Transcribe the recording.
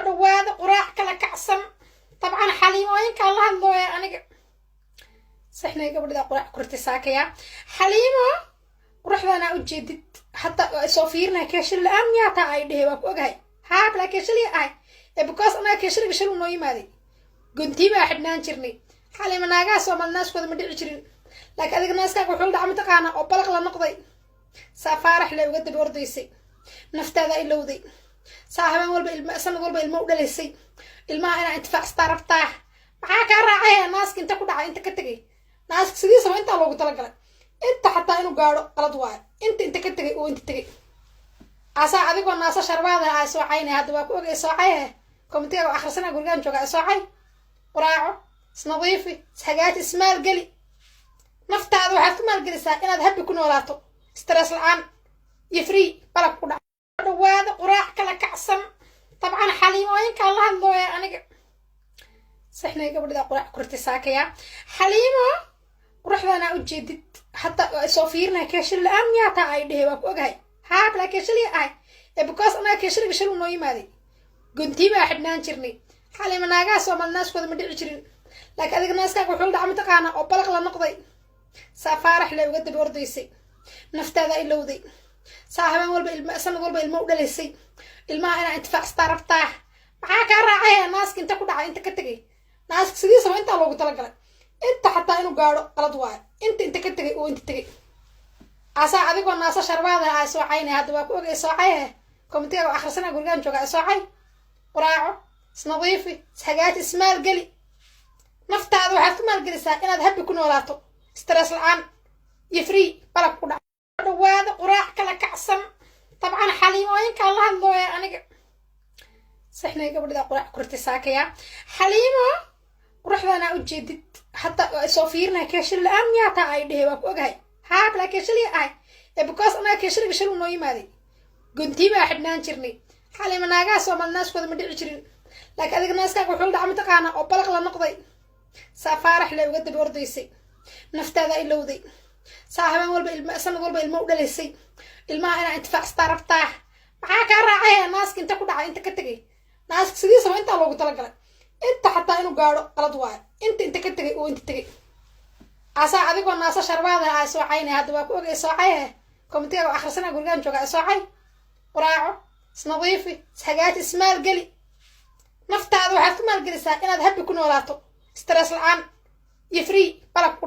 dhawaada quraac kala kacsan طبعا xaliimooyinka la hadlooya aniga saxnay gabadha quraac kurti saakaya xaliimo quruxdana u jeedid hatta soo fiirna keeshil la'aan miyaa taa ay dhahay waa ku ogahay haa bla keeshil ay because ana keeshil gashal noo yimaaday guntiba xidhnaan jirnay xaliimo naaga Soomaaliyeed ma dhici jirin laakiin adiga naaska wuxuu dhacay taqaana oo balaq la noqday safaarax la uga dib ordaysay naftaada ilowday saaxiban walba sanad walba ilmo u dhalaysay ilmaha ina intifaac starabtaa maxaa ka raacay naaska inta ku dhacay inta ka tagay naaska sidiisa inta loogu talagalay inta xataa inuu gaaro qalad waay inta ka tagay oo inta tagay asa adigoo naasa sharbaada ay soo caynay hadda waa ku ogay soo cay koomitiga akhrisana gurigan jooga soo cay quraaco isnadiifi hagaaj ismaal gali naftaada waxaad ku maalgelisaa inaad happy ku noolaato stress la'aan iyo free balab ku dhawaada quraac kala kacsan طبعا xaliimooyinka la hadlooya aniga saxnay gabadha quraac kurti saakaya xaliimo quruxdana u jeedid hatta soo fiirna keeshil la'aan miyaa taa ay dhahay waa ku ogahay haa bla keeshil ay because ana keeshil gashal noo yimaaday guntiba xidhnaan jirnay xaliimo naaga Soomaaliyeed ma dhici jirin laakiin adiga naaska wuxuu dhacay taqaana oo balaq la noqday safaarax la uga dib ordaysay naftaada ilowday saaxiban walba sanad walba ilmo u dhalaysay ilmaha ina intifaac starabtaa maxaa ka raacay naaska inta ku dhacay inta ka tagay naaska sidiisa inta loogu talagalay inta xataa inuu gaaro qalad waay inta ka tagay oo inta tagay asa adigoo naasa sharbaada ay soo caynay hadda waa ku ogay soo cay koomitiga akhrisana gurigan jooga soo cay quraaco isnadiifi hagaaj ismaal gali naftaada waxaad ku maalgelisaa inaad happy ku noolaato stress la'aan iyo free balab ku dhawaada quraac kala kacsan طبعا xaliimooyinka la hadlooya aniga saxnay gabadha quraac kurti saakaya xaliimo quruxdana u jeedid hatta soo fiirna keeshil la'aan miyaa taa ay dhahay waa ku ogahay haa bla keeshil ay because ana keeshil gashal noo yimaaday guntiba xidhnaan jirnay xaliimo naaga Soomaaliyeed ma dhici jirin laakiin adiga naaska wuxuu dhacay taqaana oo balaq la noqday safaarax la uga dib ordaysay naftaada ilowday saaxiban walba sanad walba ilmo u dhalaysay ilmaha ina intifaac starabtaa maxaa ka raacay naaska inta ku dhacay inta ka tagay naaska sidiisa inta loogu talagalay inta xataa inuu gaaro qalad waay inta ka tagay oo inta tagay asa adigoo naasa sharbaada ay soo caynay hadda waa ku ogay soo cay koomitiga akhrisana gurigan jooga soo cay quraaco isnadiifi hagaaj ismaal gali naftaada waxaad ku maalgelisaa inaad happy ku noolaato stress la'aan iyo free balab ku